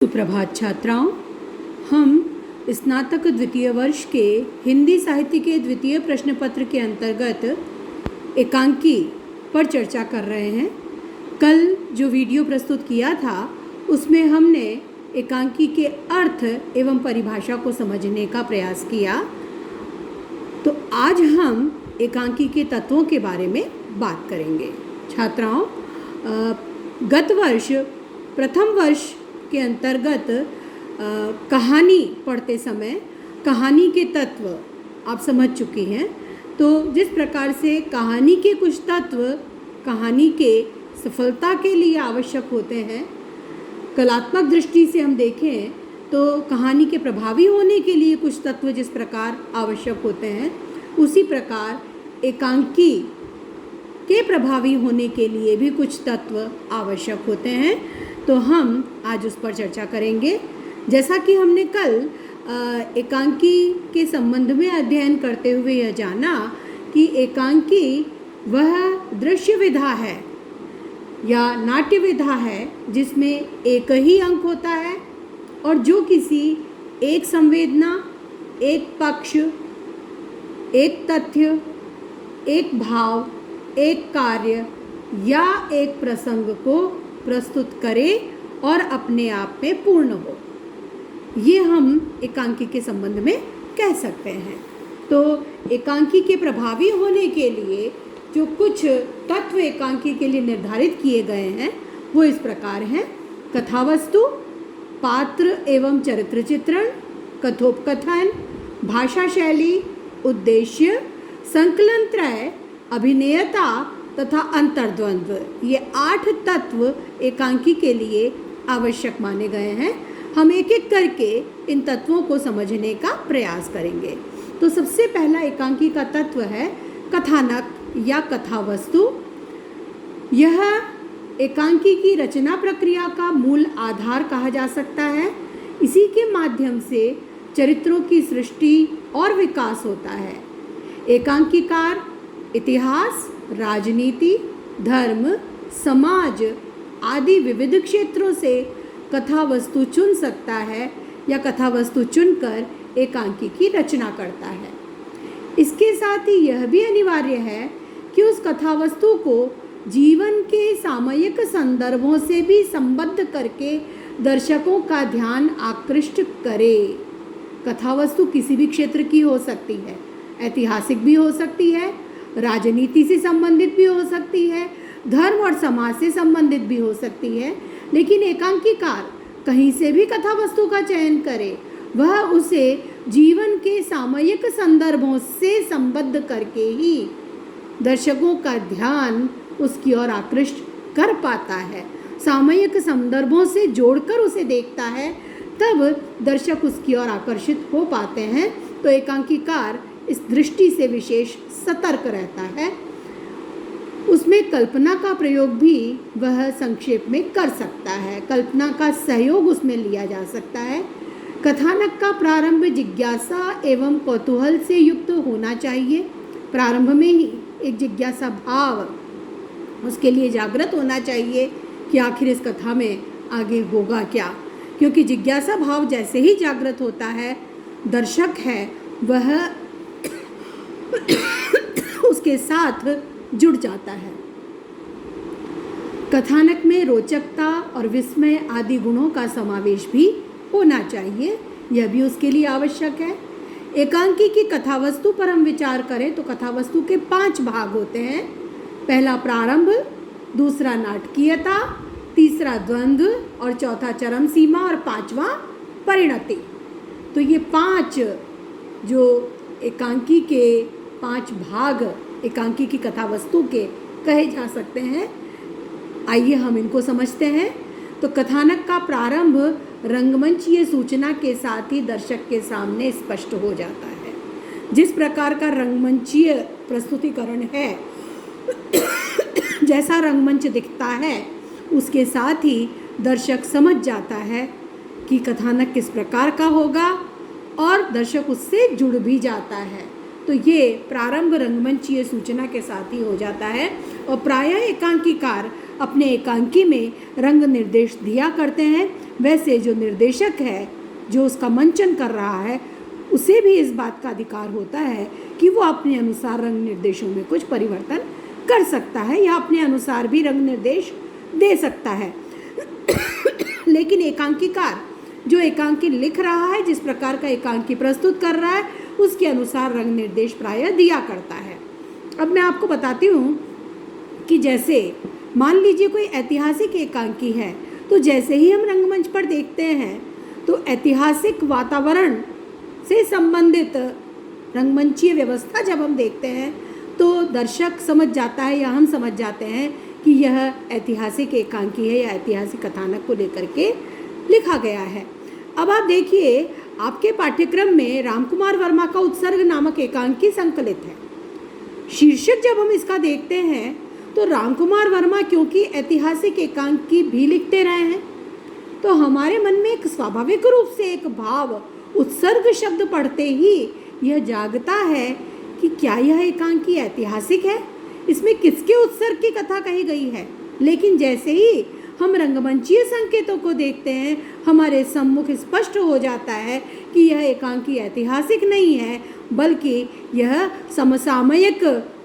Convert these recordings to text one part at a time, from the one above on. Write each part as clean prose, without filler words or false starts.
सुप्रभात छात्राओं, हम स्नातक द्वितीय वर्ष के हिंदी साहित्य के द्वितीय प्रश्न पत्र के अंतर्गत एकांकी पर चर्चा कर रहे हैं। कल जो वीडियो प्रस्तुत किया था उसमें हमने एकांकी के अर्थ एवं परिभाषा को समझने का प्रयास किया। तो आज हम एकांकी के तत्वों के बारे में बात करेंगे। छात्राओं, गत वर्ष प्रथम वर्ष के अंतर्गत कहानी पढ़ते समय कहानी के तत्व आप समझ चुकी हैं। तो जिस प्रकार से कहानी के कुछ तत्व कहानी के सफलता के लिए आवश्यक होते हैं, कलात्मक दृष्टि से हम देखें तो कहानी के प्रभावी होने के लिए कुछ तत्व जिस प्रकार आवश्यक होते हैं, उसी प्रकार एकांकी के प्रभावी होने के लिए भी कुछ तत्व आवश्यक होते हैं। तो हम आज उस पर चर्चा करेंगे। जैसा कि हमने कल एकांकी के संबंध में अध्ययन करते हुए यह जाना कि एकांकी वह दृश्य विधा है या नाट्य विधा है जिसमें एक ही अंक होता है और जो किसी एक संवेदना, एक पक्ष, एक तथ्य, एक भाव, एक कार्य या एक प्रसंग को प्रस्तुत करे और अपने आप में पूर्ण हो, ये हम एकांकी के संबंध में कह सकते हैं। तो एकांकी के प्रभावी होने के लिए जो कुछ तत्व एकांकी के लिए निर्धारित किए गए हैं वो इस प्रकार हैं: कथावस्तु, पात्र एवं चरित्र चित्रण, कथोपकथन, भाषा शैली, उद्देश्य, संकलन त्रय, अभिनेयता तथा अंतर्द्वंद्व। ये 8 तत्व एकांकी के लिए आवश्यक माने गए हैं। हम एक एक करके इन तत्वों को समझने का प्रयास करेंगे। तो सबसे पहला एकांकी का तत्व है कथानक या कथावस्तु। यह एकांकी की रचना प्रक्रिया का मूल आधार कहा जा सकता है। इसी के माध्यम से चरित्रों की सृष्टि और विकास होता है। एकांकीकार इतिहास, राजनीति, धर्म, समाज आदि विविध क्षेत्रों से कथा वस्तु चुन सकता है या कथा वस्तु चुनकर एकांकी की रचना करता है। इसके साथ ही यह भी अनिवार्य है कि उस कथा वस्तु को जीवन के सामयिक संदर्भों से भी संबद्ध करके दर्शकों का ध्यान आकृष्ट करे। कथा वस्तु किसी भी क्षेत्र की हो सकती है, ऐतिहासिक भी हो सकती है, राजनीति से संबंधित भी हो सकती है, धर्म और समाज से संबंधित भी हो सकती है। लेकिन एकांकीकार कहीं से भी कथा वस्तु का चयन करे, वह उसे जीवन के सामयिक संदर्भों से संबद्ध करके ही दर्शकों का ध्यान उसकी ओर आकृष्ट कर पाता है। सामयिक संदर्भों से जोड़कर उसे देखता है, तब दर्शक उसकी ओर आकर्षित हो पाते हैं। तो एकांकीकार इस दृष्टि से विशेष सतर्क रहता है। उसमें कल्पना का प्रयोग भी वह संक्षेप में कर सकता है, कल्पना का सहयोग उसमें लिया जा सकता है। कथानक का प्रारंभ जिज्ञासा एवं कौतूहल से युक्त होना चाहिए। प्रारंभ में ही एक जिज्ञासा भाव उसके लिए जागृत होना चाहिए कि आखिर इस कथा में आगे होगा क्या, क्योंकि जिज्ञासा भाव जैसे ही जागृत होता है, दर्शक है वह उसके साथ जुड़ जाता है। कथानक में रोचकता और विस्मय आदि गुणों का समावेश भी होना चाहिए, यह भी उसके लिए आवश्यक है। एकांकी की कथावस्तु पर हम विचार करें तो कथावस्तु के 5 भाग होते हैं। पहला प्रारंभ, दूसरा नाटकीयता, तीसरा द्वंद्व और चौथा चरम सीमा और 5वां परिणति। तो ये 5 जो एकांकी के 5 भाग एकांकी की कथावस्तु के कहे जा सकते हैं। आइए हम इनको समझते हैं। तो कथानक का प्रारंभ रंगमंचीय सूचना के साथ ही दर्शक के सामने स्पष्ट हो जाता है। जिस प्रकार का रंगमंचीय प्रस्तुतिकरण है, जैसा रंगमंच दिखता है, उसके साथ ही दर्शक समझ जाता है कि कथानक किस प्रकार का होगा और दर्शक उससे जुड़ भी जाता है। तो ये प्रारंभ रंगमंचीय सूचना के साथ ही हो जाता है। और प्रायः एकांकीकार अपने एकांकी में रंग निर्देश दिया करते हैं, वैसे जो निर्देशक है, जो उसका मंचन कर रहा है, उसे भी इस बात का अधिकार होता है कि वो अपने अनुसार रंग निर्देशों में कुछ परिवर्तन कर सकता है या अपने अनुसार भी रंग निर्देश दे सकता है। लेकिन एकांकीकार जो एकांकी लिख रहा है, जिस प्रकार का एकांकी प्रस्तुत कर रहा है, उसके अनुसार रंग निर्देश प्रायः दिया करता है। अब मैं आपको बताती हूँ कि जैसे मान लीजिए कोई ऐतिहासिक एकांकी है, तो जैसे ही हम रंगमंच पर देखते हैं तो ऐतिहासिक वातावरण से संबंधित रंगमंचीय व्यवस्था जब हम देखते हैं तो दर्शक समझ जाता है या हम समझ जाते हैं कि यह ऐतिहासिक एकांकी है या ऐतिहासिक कथानक को लेकर के लिखा गया है। अब आप देखिए, आपके पाठ्यक्रम में रामकुमार वर्मा का उत्सर्ग नामक एकांकी संकलित है। शीर्षक जब हम इसका देखते हैं तो रामकुमार वर्मा क्योंकि ऐतिहासिक एकांकी भी लिखते रहे हैं, तो हमारे मन में एक स्वाभाविक रूप से एक भाव उत्सर्ग शब्द पढ़ते ही यह जागता है कि क्या यह एकांकी ऐतिहासिक है, इसमें किसके उत्सर्ग की कथा कही गई है। लेकिन जैसे ही हम रंगमंचीय संकेतों को देखते हैं, हमारे सम्मुख स्पष्ट हो जाता है कि यह एकांकी ऐतिहासिक नहीं है, बल्कि यह समसामयिक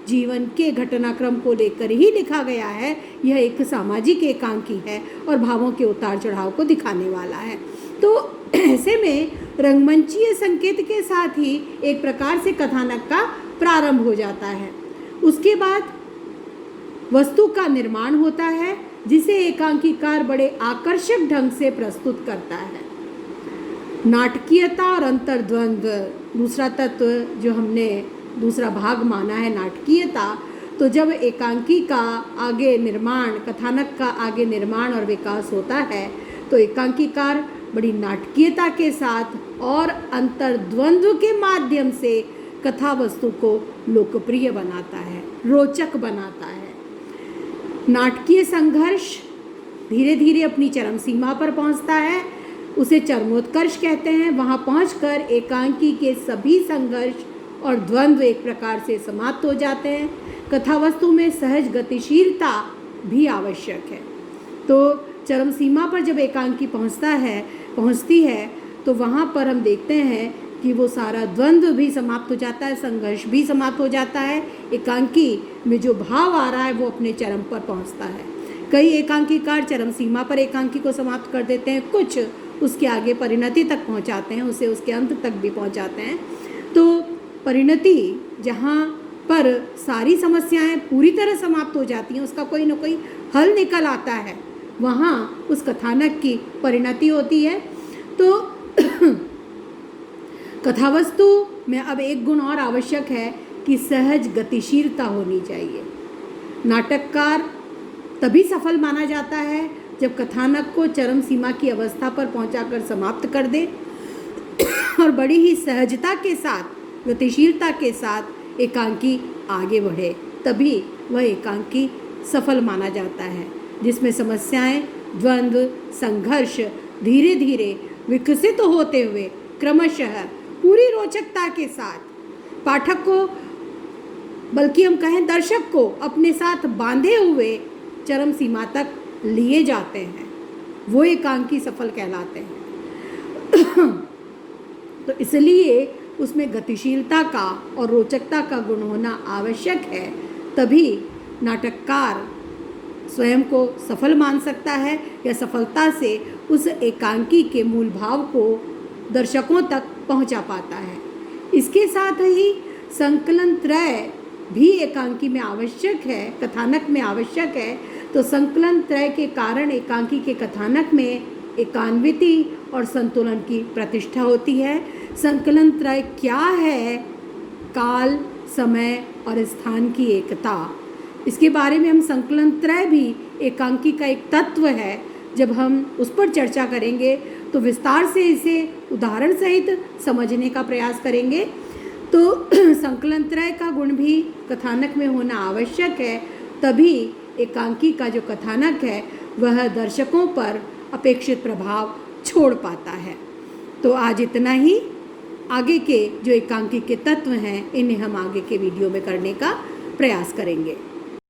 जीवन के घटनाक्रम को लेकर ही लिखा गया है। यह एक सामाजिक एकांकी है और भावों के उतार चढ़ाव को दिखाने वाला है। तो ऐसे में रंगमंचीय संकेत के साथ ही एक प्रकार से कथानक का प्रारंभ हो जाता है। उसके बाद वस्तु का निर्माण होता है, जिसे एकांकीकार बड़े आकर्षक ढंग से प्रस्तुत करता है। नाटकीयता और अंतर्द्वंद्व दूसरा तत्व जो हमने दूसरा भाग माना है, नाटकीयता। तो जब एकांकी का आगे निर्माण, कथानक का आगे निर्माण और विकास होता है तो एकांकीकार बड़ी नाटकीयता के साथ और अंतर्द्वंद्व के माध्यम से कथा वस्तु को लोकप्रिय बनाता है, रोचक बनाता है। नाटकीय संघर्ष धीरे धीरे अपनी चरम सीमा पर पहुंचता है, उसे चरमोत्कर्ष कहते हैं। वहां पहुंचकर एकांकी के सभी संघर्ष और द्वंद्व एक प्रकार से समाप्त हो जाते हैं। कथा वस्तु में सहज गतिशीलता भी आवश्यक है। तो चरम सीमा पर जब एकांकी पहुंचती है तो वहाँ पर हम देखते हैं कि वो सारा द्वंद्व भी समाप्त हो जाता है, संघर्ष भी समाप्त हो जाता है। एकांकी में जो भाव आ रहा है वो अपने चरम पर पहुंचता है। कई एकांकीकार चरम सीमा पर एकांकी को समाप्त कर देते हैं, कुछ उसके आगे परिणति तक पहुंचाते हैं, उसे उसके अंत तक भी पहुंचाते हैं। तो परिणति जहाँ पर सारी समस्याएं पूरी तरह समाप्त हो जाती हैं, उसका कोई ना कोई हल निकल आता है, वहाँ उस कथानक की परिणति होती है। तो कथावस्तु में अब एक गुण और आवश्यक है कि सहज गतिशीलता होनी चाहिए। नाटककार तभी सफल माना जाता है जब कथानक को चरम सीमा की अवस्था पर पहुंचाकर समाप्त कर दे और बड़ी ही सहजता के साथ, गतिशीलता के साथ एकांकी आगे बढ़े, तभी वह एकांकी सफल माना जाता है, जिसमें समस्याएं, द्वंद्व, संघर्ष धीरे धीरे विकसित होते हुए क्रमशः पूरी रोचकता के साथ पाठक को, बल्कि हम कहें दर्शक को, अपने साथ बांधे हुए चरम सीमा तक लिए जाते हैं। वो एकांकी सफल कहलाते हैं। तो इसलिए उसमें गतिशीलता का और रोचकता का गुण होना आवश्यक है, तभी नाटककार स्वयं को सफल मान सकता है या सफलता से उस एकांकी के मूल भाव को दर्शकों तक पहुंचा पाता है। इसके साथ ही संकलन त्रय भी एकांकी में आवश्यक है, कथानक में आवश्यक है। तो संकलन त्रय के कारण एकांकी के कथानक में एकान्विति और संतुलन की प्रतिष्ठा होती है। संकलन त्रय क्या है? काल, समय और स्थान की एकता। इसके बारे में हम संकलन त्रय भी एकांकी का एक तत्व है, जब हम उस पर चर्चा करेंगे तो विस्तार से इसे उदाहरण सहित समझने का प्रयास करेंगे। तो संकलन त्रय का गुण भी कथानक में होना आवश्यक है, तभी एकांकी का जो कथानक है वह दर्शकों पर अपेक्षित प्रभाव छोड़ पाता है। तो आज इतना ही। आगे के जो एकांकी के तत्व हैं, इन्हें हम आगे के वीडियो में करने का प्रयास करेंगे।